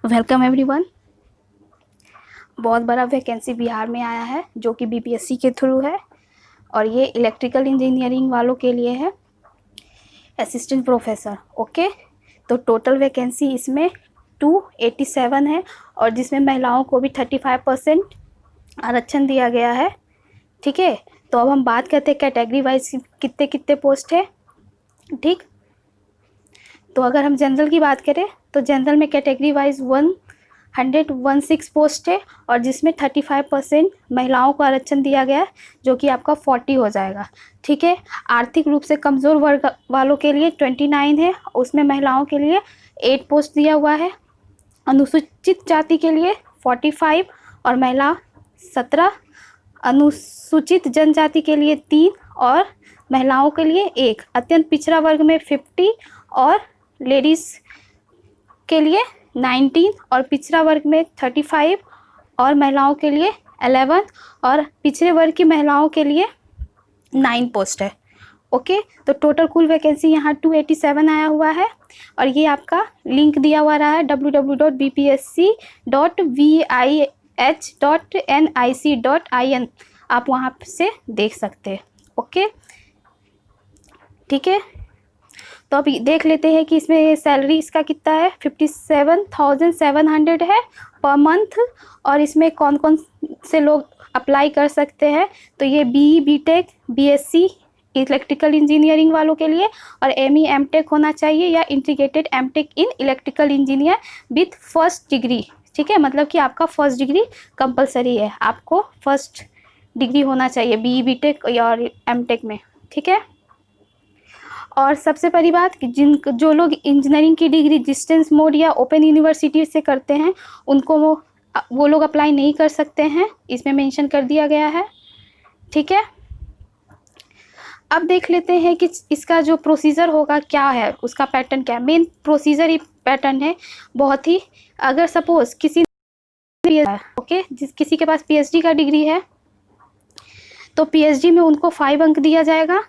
Welcome everyone. बहुत बड़ा vacancy Bihar में आया है जो कि बीपीएससी के थ्रू है और ये इलेक्ट्रिकल इंजीनियरिंग वालों के लिए है, असिस्टेंट प्रोफेसर। ओके, तो टोटल वैकेंसी इसमें 287 है और जिसमें महिलाओं को भी 35% आरक्षण दिया गया है। ठीक है, तो अब हम बात करते हैं कैटेगरी वाइज कितने कितने पोस्ट है। ठीक, तो अगर हम जनरल की बात करें तो जनरल में कैटेगरी वाइज 116 पोस्ट है और जिसमें 35% महिलाओं को आरक्षण दिया गया है जो कि आपका 40 हो जाएगा। ठीक है, आर्थिक रूप से कमज़ोर वर्ग वालों के लिए 29 है, उसमें महिलाओं के लिए 8 पोस्ट दिया हुआ है। अनुसूचित जाति के लिए 45 और महिला 17, अनुसूचित जनजाति के लिए 3 और महिलाओं के लिए 1, अत्यंत पिछड़ा वर्ग में 50 और लेडीज़ के लिए 19 और पिछड़ा वर्ग में 35 और महिलाओं के लिए 11 और पिछड़े वर्ग की महिलाओं के लिए 9 पोस्ट है। ओके, तो टोटल कुल वैकेंसी यहाँ 287 आया हुआ है और ये आपका लिंक दिया हुआ रहा है www.bpsc.vih.nic.in, आप वहाँ से देख सकते हैं। ओके, ठीक है, तो अब देख लेते हैं कि इसमें सैलरी इसका कितना है। 57,700 है पर मंथ और इसमें कौन कौन से लोग अप्लाई कर सकते हैं। तो ये BE BTech BSc electrical engineering वालों के लिए और ME MTech होना चाहिए या integrated MTech in electrical engineer with first degree. ठीक है, मतलब कि आपका फर्स्ट डिग्री कंपलसरी है, आपको फर्स्ट डिग्री होना चाहिए BE BTech और MTech में। ठीक है, और सबसे बड़ी बात कि जो लोग इंजीनियरिंग की डिग्री डिस्टेंस मोड या ओपन यूनिवर्सिटी से करते हैं उनको वो लोग अप्लाई नहीं कर सकते हैं, इसमें मेंशन कर दिया गया है। ठीक है, अब देख लेते हैं कि इसका जो प्रोसीजर होगा क्या है, उसका पैटर्न क्या है। मेन प्रोसीजर ही पैटर्न है बहुत ही। अगर सपोज किसी किसी के पास PhD का डिग्री है तो PhD में उनको 5 अंक दिया जाएगा।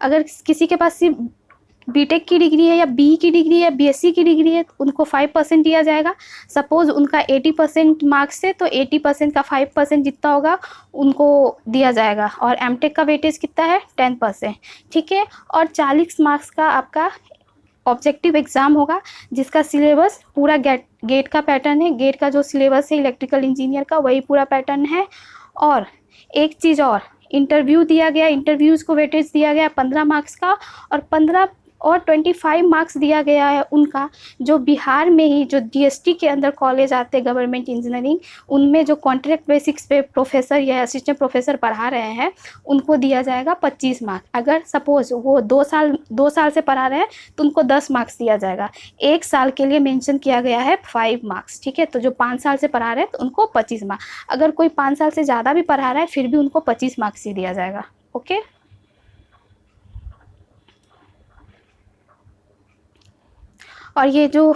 अगर किसी के पास सिर्फ BTech की डिग्री है या BE की डिग्री है, BSc की डिग्री है, उनको 5% दिया जाएगा। सपोज उनका 80% मार्क्स है तो 80% का 5% जितना होगा उनको दिया जाएगा। और MTech का वेटेज कितना है 10%। ठीक है, और 40 मार्क्स का आपका ऑब्जेक्टिव एग्ज़ाम होगा जिसका सिलेबस पूरा गेट का पैटर्न है। गेट का जो सिलेबस है इलेक्ट्रिकल इंजीनियर का वही पूरा पैटर्न है। और एक चीज़ और, इंटरव्यू दिया गया, इंटरव्यूज़ को वेटेज दिया गया 15 मार्क्स का और 15 और 25 मार्क्स दिया गया है उनका जो बिहार में ही जो DST के अंदर कॉलेज आते हैं गवर्नमेंट इंजीनियरिंग, उनमें जो कॉन्ट्रैक्ट बेसिक्स पे प्रोफेसर या असिस्टेंट प्रोफेसर पढ़ा रहे हैं उनको दिया जाएगा 25 मार्क्स। अगर सपोज वो 2 साल से पढ़ा रहे हैं तो उनको 10 मार्क्स दिया जाएगा। 1 साल के लिए मेंशन किया गया है 5 मार्क्स। ठीक है, तो जो 5 साल से पढ़ा रहे हैं तो उनको 25 मार्क्स। अगर कोई 5 साल से ज़्यादा भी पढ़ा रहा है फिर भी उनको 25 मार्क्स ही दिया जाएगा। ओके, और ये जो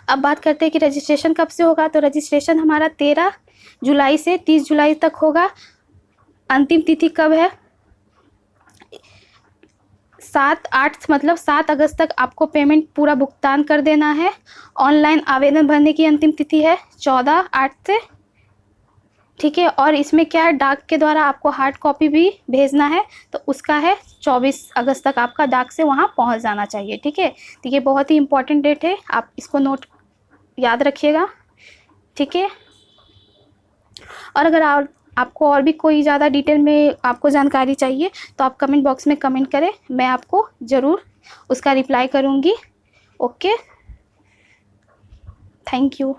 अब बात करते हैं कि रजिस्ट्रेशन कब से होगा। तो रजिस्ट्रेशन हमारा 13 जुलाई से 30 जुलाई तक होगा। अंतिम तिथि कब है 7 अगस्त तक आपको पेमेंट पूरा भुगतान कर देना है। ऑनलाइन आवेदन भरने की अंतिम तिथि है 14/8 से। ठीक है, और इसमें क्या है, डाक के द्वारा आपको हार्ड कॉपी भी भेजना है तो उसका है 24 अगस्त तक आपका डाक से वहाँ पहुँच जाना चाहिए। ठीक है, तो ये बहुत ही इंपॉर्टेंट डेट है, आप इसको नोट याद रखिएगा। ठीक है, और अगर आपको और भी कोई ज़्यादा डिटेल में आपको जानकारी चाहिए तो आप कमेंट बॉक्स में कमेंट करें, मैं आपको ज़रूर उसका रिप्लाई करूँगी। Okay, thank you.